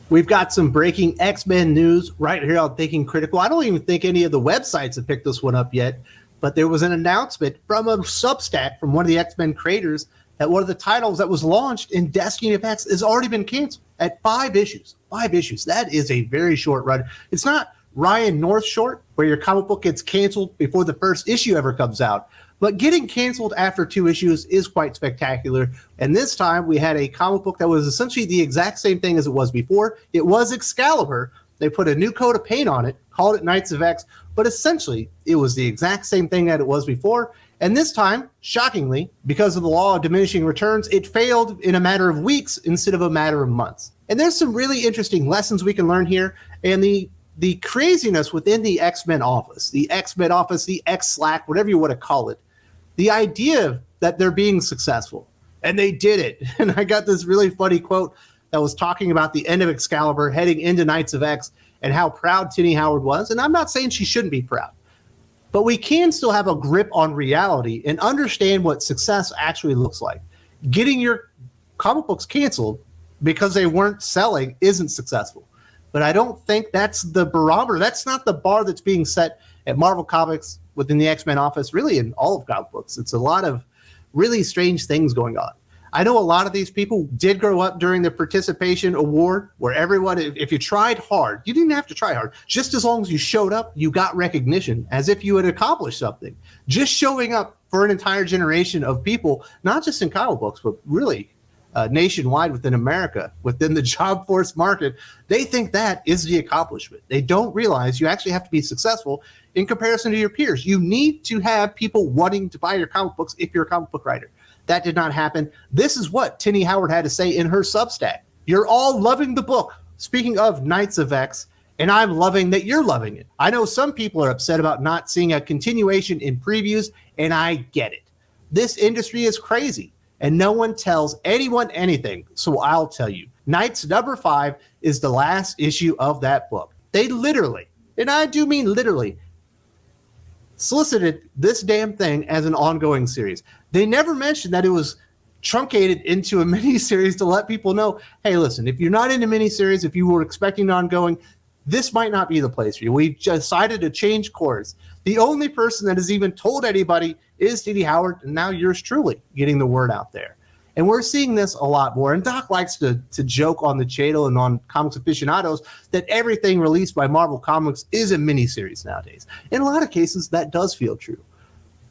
We've got some breaking X-Men news right here on Thinking Critical. I don't even think any of the websites have picked this one up yet, but there was an announcement from a Substack from one of the X-Men creators that one of the titles that was launched in Destiny of X has already been canceled at 5 issues. 5 issues. That is a very short run. It's not Ryan North short, where your comic book gets canceled before the first issue ever comes out. But getting canceled after 2 issues is quite spectacular. And this time we had a comic book that was essentially the exact same thing as it was before. It was Excalibur. They put a new coat of paint on it, called it Knights of X, but essentially it was the exact same thing that it was before. And this time, shockingly, because of the law of diminishing returns, it failed in a matter of weeks instead of a matter of months. And there's some really interesting lessons we can learn here. And the craziness within the X-Men office, the X-Slack, whatever you want to call it, the idea that they're being successful, and they did it. And I got this really funny quote that was talking about the end of Excalibur heading into Knights of X and how proud Tini Howard was. And I'm not saying she shouldn't be proud, but we can still have a grip on reality and understand what success actually looks like. Getting your comic books canceled because they weren't selling isn't successful. But I don't think that's the barometer. That's not the bar that's being set at Marvel Comics within the X-Men office, really in all of comic books. It's a lot of really strange things going on. I know a lot of these people did grow up during the participation award where everyone, if you tried hard, you didn't have to try hard. Just as long as you showed up, you got recognition as if you had accomplished something. Just showing up for an entire generation of people, not just in comic books, but really nationwide within America, within the job force market, they think that is the accomplishment. They don't realize you actually have to be successful in comparison to your peers. You need to have people wanting to buy your comic books if you're a comic book writer. That did not happen. This is what Tini Howard had to say in her Substack. You're all loving the book. Speaking of Knights of X, and I'm loving that you're loving it. I know some people are upset about not seeing a continuation in previews, and I get it. This industry is crazy, and no one tells anyone anything, so I'll tell you. Knights number 5 is the last issue of that book. They literally, and I do mean literally, solicited this damn thing as an ongoing series. They never mentioned that it was truncated into a miniseries to let people know, hey, listen, if you're not into miniseries, if you were expecting ongoing, this might not be the place for you. We've decided to change course. The only person that has even told anybody is Tini Howard, and now yours truly getting the word out there. And we're seeing this a lot more. And Doc likes to joke on the channel and on Comics Aficionados that everything released by Marvel Comics is a miniseries nowadays. In a lot of cases, that does feel true.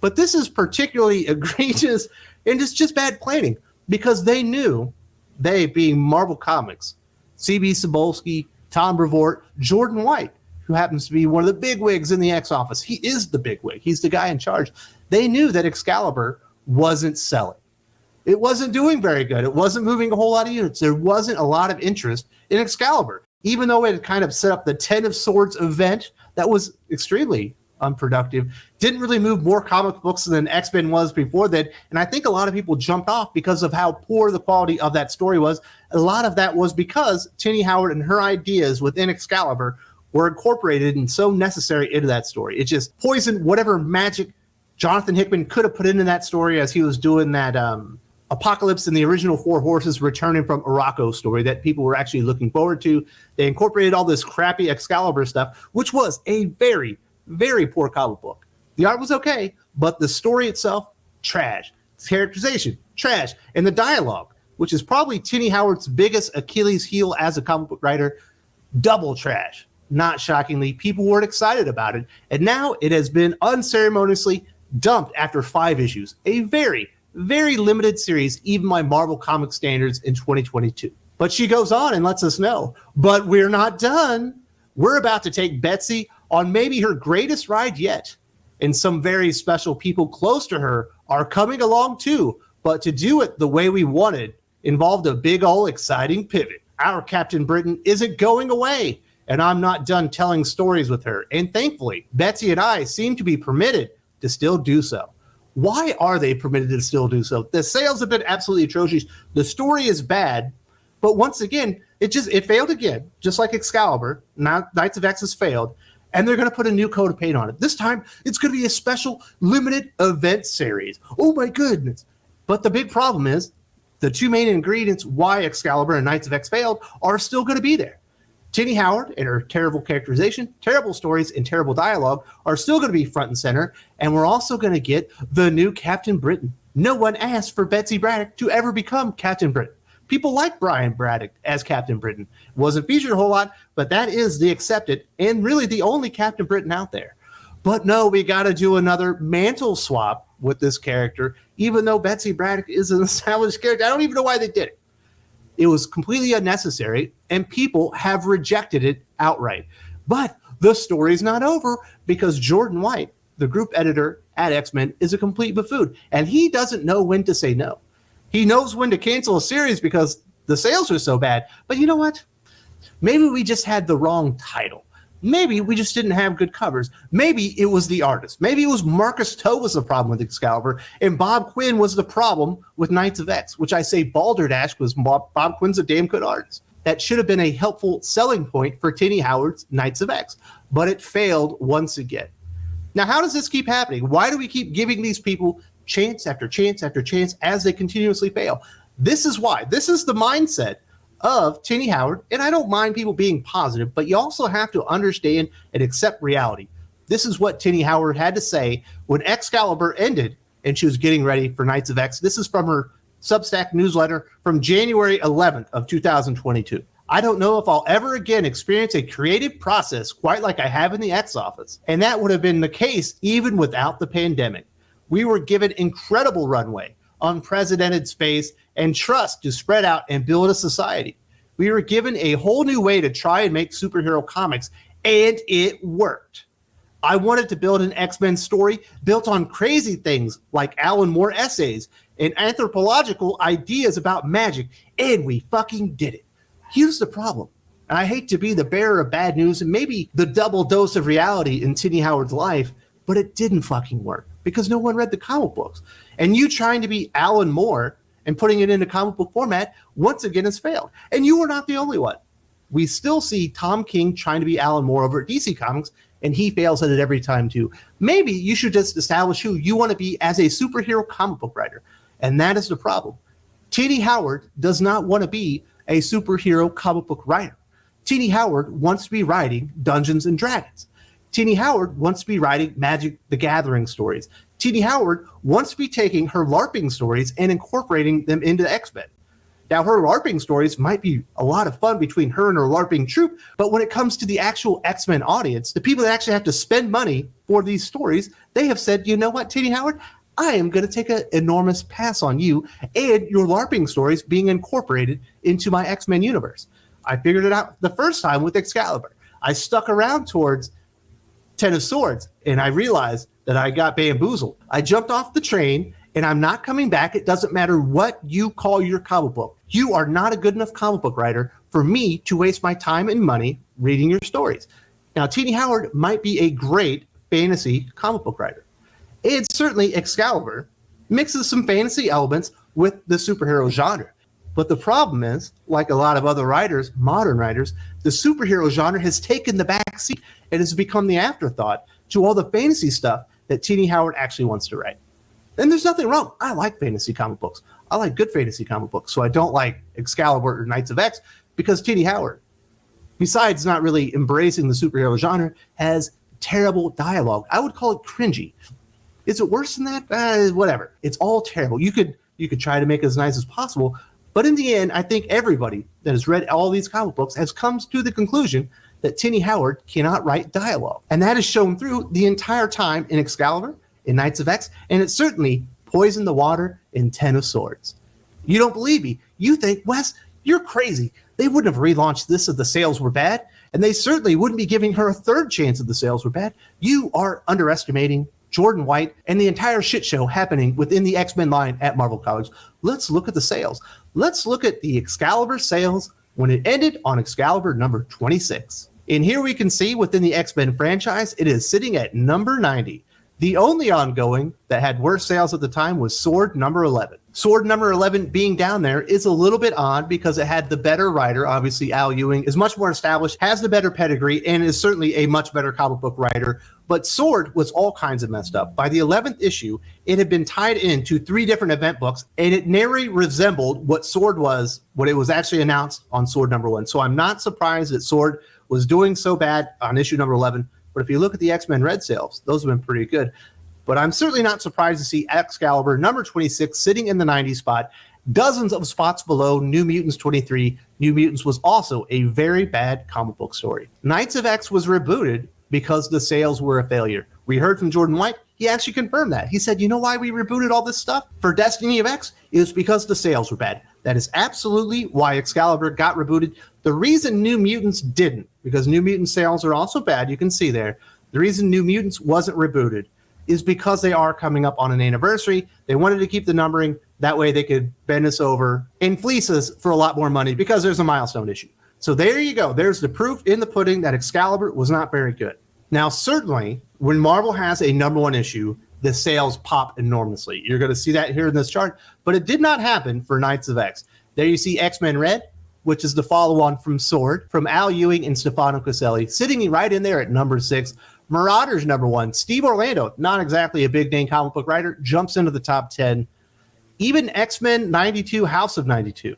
But this is particularly egregious, and it's just bad planning because they knew, they being Marvel Comics, C.B. Cebulski, Tom Brevoort, Jordan White, who happens to be one of the bigwigs in the X office. He is the bigwig. He's the guy in charge. They knew that Excalibur wasn't selling. It wasn't doing very good. It wasn't moving a whole lot of units. There wasn't a lot of interest in Excalibur, even though it had kind of set up the 10 of Swords event that was extremely unproductive, didn't really move more comic books than X-Men was before that. And I think a lot of people jumped off because of how poor the quality of that story was. A lot of that was because Tini Howard and her ideas within Excalibur were incorporated and so necessary into that story. It just poisoned whatever magic Jonathan Hickman could have put into that story as he was doing that Apocalypse and the original Four Horses returning from Araco story that people were actually looking forward to. They incorporated all this crappy Excalibur stuff, which was a very, very poor comic book. The art was okay, but the story itself, trash. Characterization, trash. And the dialogue, which is probably Tini Howard's biggest Achilles heel as a comic book writer, double trash. Not shockingly, people weren't excited about it. And now it has been unceremoniously dumped after 5 issues. A very, very limited series, even by Marvel Comics standards in 2022. But she goes on and lets us know, but we're not done. We're about to take Betsy on maybe her greatest ride yet. And some very special people close to her are coming along too. But to do it the way we wanted involved a big ol' exciting pivot. Our Captain Britain isn't going away. And I'm not done telling stories with her. And thankfully, Betsy and I seem to be permitted to still do so. Why are they permitted to still do so? The sales have been absolutely atrocious. The story is bad. But once again, it failed again, just like Excalibur. Now Knights of X has failed. And they're going to put a new coat of paint on it. This time, it's going to be a special limited event series. Oh, my goodness. But the big problem is the 2 main ingredients why Excalibur and Knights of X failed are still going to be there. Tini Howard and her terrible characterization, terrible stories, and terrible dialogue are still going to be front and center, and we're also going to get the new Captain Britain. No one asked for Betsy Braddock to ever become Captain Britain. People like Brian Braddock as Captain Britain. Wasn't featured a whole lot, but that is the accepted and really the only Captain Britain out there. But no, we got to do another mantle swap with this character, even though Betsy Braddock is an established character. I don't even know why they did it. It was completely unnecessary, and people have rejected it outright. But the story's not over because Jordan White, the group editor at X-Men, is a complete buffoon, and he doesn't know when to say no. He knows when to cancel a series because the sales are so bad. But you know what? Maybe we just had the wrong title. Maybe we just didn't have good covers. Maybe it was the artist. Maybe it was Marcus Toe was the problem with Excalibur, and Bob Quinn was the problem with Knights of X, which I say balderdash because Bob Quinn's a damn good artist. That should have been a helpful selling point for Tini Howard's Knights of X, but it failed once again. Now, how does this keep happening? Why do we keep giving these people chance after chance after chance as they continuously fail? This is why. This is the mindset of Tini Howard, and I don't mind people being positive, but you also have to understand and accept reality. This is what Tini Howard had to say when Excalibur ended and she was getting ready for Knights of X. This is from her Substack newsletter from January 11th of 2022. I don't know if I'll ever again experience a creative process quite like I have in the X office, and that would have been the case even without the pandemic. We were given incredible runway, unprecedented space, and trust to spread out and build a society. We were given a whole new way to try and make superhero comics, and it worked. I wanted to build an X-Men story built on crazy things like Alan Moore essays and anthropological ideas about magic, and we fucking did it. Here's the problem. And I hate to be the bearer of bad news and maybe the double dose of reality in Tini Howard's life, but it didn't fucking work because no one read the comic books. And you trying to be Alan Moore and putting it into comic book format once again has failed. And you are not the only one. We still see Tom King trying to be Alan Moore over at DC Comics, and he fails at it every time too. Maybe you should just establish who you want to be as a superhero comic book writer. And that is the problem. Tini Howard does not want to be a superhero comic book writer. Tini Howard wants to be writing Dungeons and Dragons. Tini Howard wants to be writing Magic the Gathering stories. Tini Howard wants to be taking her LARPing stories and incorporating them into X-Men. Now, her LARPing stories might be a lot of fun between her and her LARPing troupe, but when it comes to the actual X-Men audience, the people that actually have to spend money for these stories, they have said, you know what, Tini Howard, I am going to take an enormous pass on you and your LARPing stories being incorporated into my X-Men universe. I figured it out the first time with Excalibur. I stuck around towards Ten of Swords, and I realized that I got bamboozled. I jumped off the train, and I'm not coming back. It doesn't matter what you call your comic book. You are not a good enough comic book writer for me to waste my time and money reading your stories. Now, Tini Howard might be a great fantasy comic book writer. And certainly Excalibur mixes some fantasy elements with the superhero genre. But the problem is, like a lot of other writers, modern writers, the superhero genre has taken the back seat and has become the afterthought to all the fantasy stuff that Tini Howard actually wants to write. And there's nothing wrong. I like fantasy comic books. I like good fantasy comic books. So I don't like Excalibur or Knights of X because Tini Howard, besides not really embracing the superhero genre, has terrible dialogue. I would call it cringy. Is it worse than that? Whatever. It's all terrible. You could try to make it as nice as possible, but in the end, I think everybody that has read all these comic books has come to the conclusion that Tini Howard cannot write dialogue. And that is shown through the entire time in Excalibur, in Knights of X, and it certainly poisoned the water in Ten of Swords. You don't believe me. You think, Wes, you're crazy. They wouldn't have relaunched this if the sales were bad, and they certainly wouldn't be giving her a third chance if the sales were bad. You are underestimating Jordan White and the entire shit show happening within the X-Men line at Marvel Comics. Let's look at the sales. Let's look at the Excalibur sales when it ended on Excalibur number 26. And here we can see within the X-Men franchise, it is sitting at number 90. The only ongoing that had worse sales at the time was Sword number 11. Sword number 11 being down there is a little bit odd because it had the better writer. Obviously, Al Ewing is much more established, has the better pedigree, and is certainly a much better comic book writer. But Sword was all kinds of messed up. By the 11th issue, it had been tied into 3 different event books, and it nary resembled what Sword was when it was actually announced on Sword number 1. So I'm not surprised that Sword was doing so bad on issue number 11. But if you look at the X-Men Red sales, those have been pretty good. But I'm certainly not surprised to see Excalibur number 26 sitting in the 90 spot, dozens of spots below New Mutants 23. New Mutants was also a very bad comic book story. Knights of X was rebooted because the sales were a failure. We heard from Jordan White. He actually confirmed that. He said, you know why we rebooted all this stuff for Destiny of X? It was because the sales were bad. That is absolutely why Excalibur got rebooted. The reason New Mutants didn't, because New Mutant sales are also bad, you can see there, the reason New Mutants wasn't rebooted is because they are coming up on an anniversary. They wanted to keep the numbering. That way they could bend us over and fleece us for a lot more money because there's a milestone issue. So there you go. There's the proof in the pudding that Excalibur was not very good. Now, certainly, when Marvel has a number 1 issue, the sales pop enormously. You're going to see that here in this chart, but it did not happen for Knights of X. There you see X-Men Red, which is the follow-on from Sword, from Al Ewing and Stefano Caselli, sitting right in there at number 6. Marauders number 1. Steve Orlando, not exactly a big-name comic book writer, jumps into the top 10. Even X-Men 92, House of 92,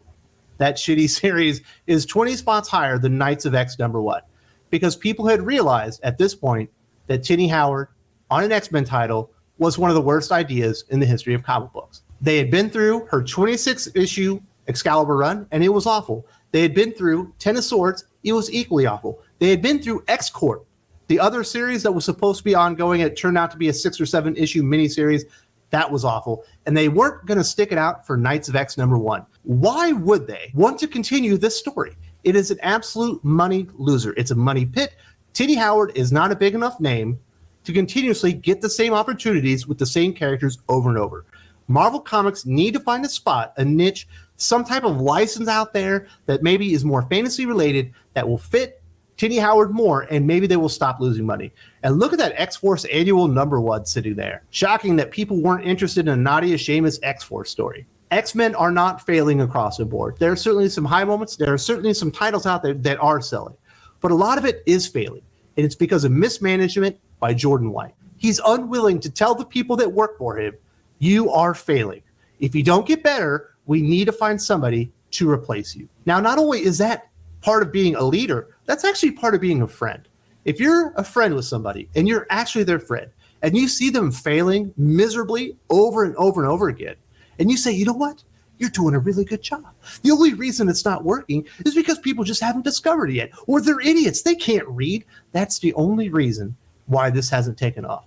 that shitty series, is 20 spots higher than Knights of X number 1. Because people had realized at this point that Tini Howard, on an X-Men title, was one of the worst ideas in the history of comic books. They had been through her 26th-issue Excalibur run, and it was awful. They had been through Ten of Swords. It was equally awful. They had been through X-Corp, the other series that was supposed to be ongoing. It turned out to be a 6 or 7 issue miniseries. That was awful. And they weren't going to stick it out for Knights of X number 1. Why would they want to continue this story? It is an absolute money loser. It's a money pit. Tini Howard is not a big enough name to continuously get the same opportunities with the same characters over and over. Marvel Comics need to find a spot, a niche, some type of license out there that maybe is more fantasy related that will fit Tini Howard more, and maybe they will stop losing money. And look at that X-Force annual number 1 sitting there. Shocking that people weren't interested in a Nadia Sheamus X-Force story. X-Men are not failing across the board. There are certainly some high moments. There are certainly some titles out there that are selling. But a lot of it is failing. And it's because of mismanagement by Jordan White. He's unwilling to tell the people that work for him, you are failing. If you don't get better, we need to find somebody to replace you. Now, not only is that part of being a leader, that's actually part of being a friend. If you're a friend with somebody and you're actually their friend and you see them failing miserably over and over and over again, and you say, you know what? You're doing a really good job. The only reason it's not working is because people just haven't discovered it yet, or they're idiots. They can't read. That's the only reason why this hasn't taken off.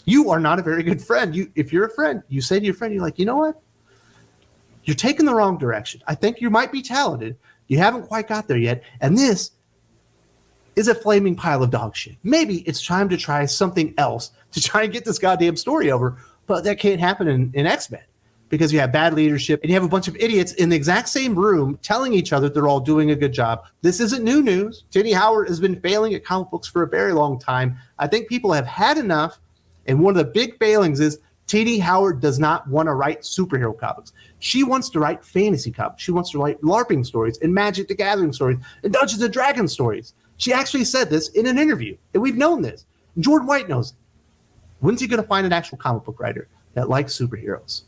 You are not a very good friend. If you're a friend, you say to your friend, you're like, you know what? You're taking the wrong direction. I think you might be talented. You haven't quite got there yet. And this is a flaming pile of dog shit. Maybe it's time to try something else to try and get this goddamn story over. But that can't happen in X-Men because you have bad leadership and you have a bunch of idiots in the exact same room telling each other they're all doing a good job. This isn't new news. Tini Howard has been failing at comic books for a very long time. I think people have had enough. And one of the big failings is Tini Howard does not want to write superhero comics. She wants to write fantasy comics. She wants to write LARPing stories and Magic the Gathering stories and Dungeons and Dragons stories. She actually said this in an interview, and we've known this. Jordan White knows it. When's he going to find an actual comic book writer that likes superheroes?